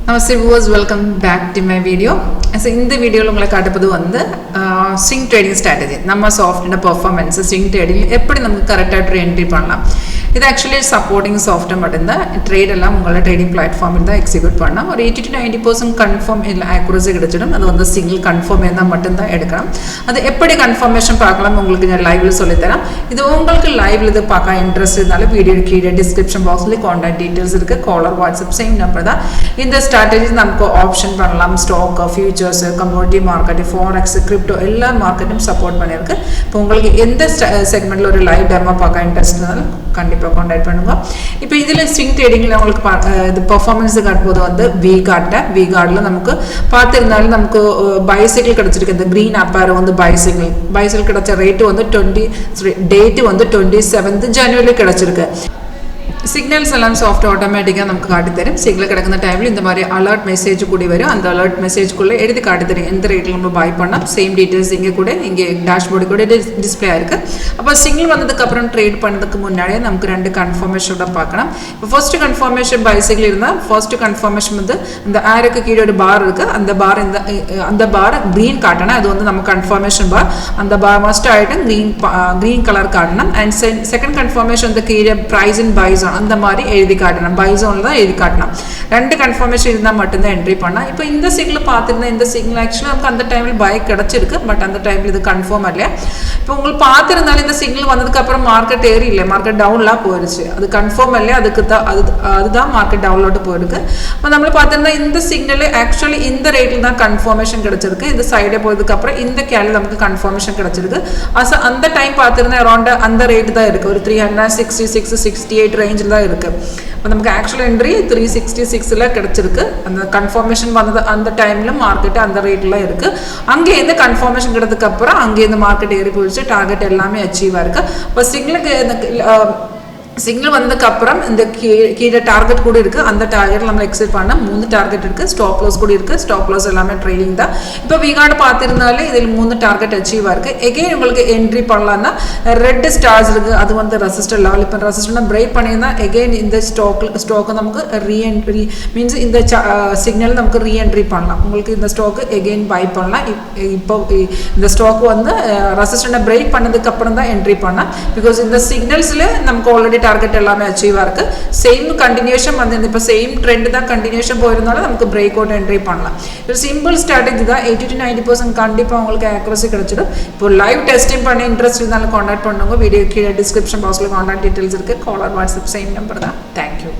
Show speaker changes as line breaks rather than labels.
Namaste viewers, welcome back to my video. So in the video உங்களுக்கு காட்டப்பது வந்து swing trading strategy. நம்ம soft performance swing trading எப்படி நமக்கு கரெக்ட்டா என்ட்ரி பண்ணலாம். இது actually supporting soft மட்டும்தான் ட்ரேட் எல்லாம் உங்களோட ட்ரேடிங் பிளாட்ஃபார்மில் தான் எக்ஸிக்யூட் பண்ணலாம். ஒரு 80 to 90% கன்ஃபார்ம் இல்லை accuracy கிடைச்சிடும். அது வந்து சிங்கிள் கன்ஃபார்ம் இருந்தால் மட்டும்தான் எடுக்கலாம். அது எப்படி கன்ஃபர்மேஷன் பார்க்கலாம் உங்களுக்கு நான் லைவ்ல சொல்லி தரேன். இது உங்களுக்கு லைவ்ல இது பார்க்க இன்ட்ரெஸ்ட் இருந்தாலும் வீடியோ கீழே டிஸ்கிரிப்ஷன் பாக்ஸ்ல கான்டாக்ட் டீடைல்ஸ் இருக்கு. காலர் வாட்ஸ்அப் சேம் நம்பர் தான். இந்த ஸ்ட்ராட்டஜிஸ் நமக்கு ஆப்ஷன் பண்ணலாம். Stock, futures, commodity market, forex, crypto எல்லா மார்க்கெட்டும் சப்போர்ட் பண்ணியிருக்கு. இப்போ உங்களுக்கு எந்த செக்மெண்ட்ல ஒரு லைவ் டெமோ பார்க்க இன்ட்ரெஸ்ட் இருந்தாலும் கண்டிப்பாக கான்டாக்ட் பண்ணுங்க. இப்போ இதில் ஸ்விங் ட்ரேடிங்கில் உங்களுக்கு இது பர்ஃபார்மன்ஸ் காட்டும்போது வந்து வி கார்டில் நமக்கு பார்த்துருந்தாலும் நமக்கு பைசைக்கிள் கிடச்சிருக்கு. இந்த க்ரீன் அப்பேரோ வந்து பைசைக்கிள் கிடச்ச ரேட்டு வந்து டேட்டு வந்து 27th January கிடச்சிருக்கு. சிக்னல்ஸ் எல்லாம் சாஃப்ட் ஆட்டோமேட்டிக்காக நமக்கு காட்டி தரும். சிக்னல் கிடக்கிற டைமில் இந்த மாதிரி அலர்ட் மெசேஜ் கூடி வரும். அந்த அலர்ட் மெசேஜ்குள்ளே எடுத்து காட்டி தரும் எந்த ரேட்டில் நம்ம பை பண்ணால். சேம் டீட்டெயில்ஸ் இங்கே டேஷ்போர்டு கூட டிஸ்பிளே இருக்குது. அப்போ சிக்னல் வந்ததுக்கப்புறம் ட்ரேட் பண்ணதுக்கு முன்னாடியே நமக்கு 2 கன்ஃபர்மேஷனோட பார்க்கலாம். இப்போ ஃபர்ஸ்ட் கன்ஃபர்மேஷன் பைசைக்கிள் இருந்தால் ஃபர்ஸ்ட் கன்ஃபர்மேஷன் வந்து இந்த ஆருக்கு கீழே ஒரு பார் இருக்குது. அந்த பார் க்ரீன் காட்டணும். அது வந்து நம்ம கன்ஃபர்மேஷன் பார். அந்த பார் மஸ்ட் ஆகிட்டு க்ரீன் கலர் காட்டணும். அண்ட் செகண்ட் கன்ஃபர்மேஷன் வந்து கீழே ப்ரைஸ் இன் பை ஜோன் அந்த மாதிரி எழுதி காட்டணும். பை ஜோனில் தான் எழுதி காட்டணும். 2 கன்ஃபர்மேஷன் இருந்தால் மட்டும்தான் என்ட்ரி பண்ணலாம். இப்போ இந்த சிக்னல் பார்த்துருந்தா இந்த சிக்னல் ஆக்சுவலாக நமக்கு அந்த டைமில் பை கிடச்சிருக்கு. பட் அந்த டைமில் இது கன்ஃபார்ம் இல்லையா. இப்போ உங்களுக்கு பார்த்துருந்தாலும் இந்த சிக்னல் வந்ததுக்கப்புறம் மார்க்கெட் ஏறி இல்லை, மார்க்கெட் டவுன்லாம் போயிடுச்சு. அது கன்ஃபார்ம் இல்லையா, அதுதான் மார்க்கெட் டவுன்லோட்டு போயிருக்கு. இப்போ நம்ம பார்த்துருந்தா இந்த சிக்னல் ஆக்சுவலி இந்த ரேட்டில் தான் கன்ஃபர்மேஷன் கிடச்சிருக்கு. இந்த சைடே போயதுக்கப்புறம் இந்த கேலில் நமக்கு கன்ஃபர்மேஷன் கிடச்சிருக்கு. அந்த டைம் பார்த்துருந்தா அரௌண்ட் அந்த ரேட்டு தான் இருக்குது. ஒரு 366-68 ரேஞ்சில் தான் இருக்கு. இப்போ நமக்கு ஆக்சுவல் என்ட்ரி 366 கிடைச்சிருக்கு. அந்த கன்ஃபர்மேஷன் வந்தது அந்த டைம்ல மார்க்கெட் அந்த ரேட்ல இருக்கு. அங்கேருந்து கன்ஃபர்மேஷன் கிடைச்சதுக்கு அப்புறம் அங்கேருந்து மார்க்கெட் ஏறி போயிடுச்சு. டார்கெட் எல்லாமே அச்சீவ் ஆயிருக்கு. இப்போ சிக்னல் வந்ததுக்கு அப்புறம் இந்த கீழே டார்கெட் கூட இருக்கு. அந்த டார்கெட் நம்ம எக்ஸிட் பண்ண 3 டார்கெட் இருக்கு. ஸ்டாப் லாஸ் கூட இருக்கு. ஸ்டாப் லாஸ் எல்லாமே ட்ரேடிங் தான். இப்போ விகார்டு பார்த்திருந்தாலே இதில் 3 டார்கெட் அச்சீவ் இருக்கு. எகைன் உங்களுக்கு என்ட்ரி பண்ணலாம்னா ரெட் ஸ்டார்ஸ் இருக்கு. அது வந்து ரெசிஸ்டர் லெவல். இப்போ ரெசிஸ்டர் பிரேக் பண்ணியிருந்தா எகைன் இந்த ஸ்டாக்கு நமக்கு ரீஎன்ட்ரி மீன்ஸ் இந்த சிக்னல் நமக்கு ரீஎன்ட்ரி பண்ணலாம். உங்களுக்கு இந்த ஸ்டாக்கு எகைன் பை பண்ணலாம். இப்போ இந்த ஸ்டாக் வந்து ரெசிஸ்டர் பிரேக் பண்ணதுக்கு அப்புறம் தான் என்ட்ரி பண்ணலாம். பிகாஸ் இந்த சிக்னல்ஸ்ல நமக்கு ஆல்ரெடி டார்கெட் எல்லாமே அச்சீவ் ஆயிருக்கு. சேம் கண்டினியூஷன் வந்து இப்போ சேம் ட்ரெண்ட் தான் கண்டினியூஷன் போயிருந்தாலும் நமக்கு பிரேக் அவுட் என்ட்ரி பண்ணலாம். இது சிம்பிள் ஸ்ட்ராட்டஜி தான். 80 to 90% கண்டிப்பாக உங்களுக்கு ஆக்யூரசி கிடைச்சிடும். இப்போ லைவ் டெஸ்டிங் பண்ண இன்ட்ரெஸ்ட் இருந்தாலும் கான்டாக்ட் பண்ணுங்க. வீடியோ கீழே டிஸ்கிரிப்ஷன் பாக்ஸில் கான்டாக்ட் டீடைல்ஸ் இருக்குது. காலர் வாட்ஸ்அப் சேம் நம்பர் தான். தேங்க்யூ.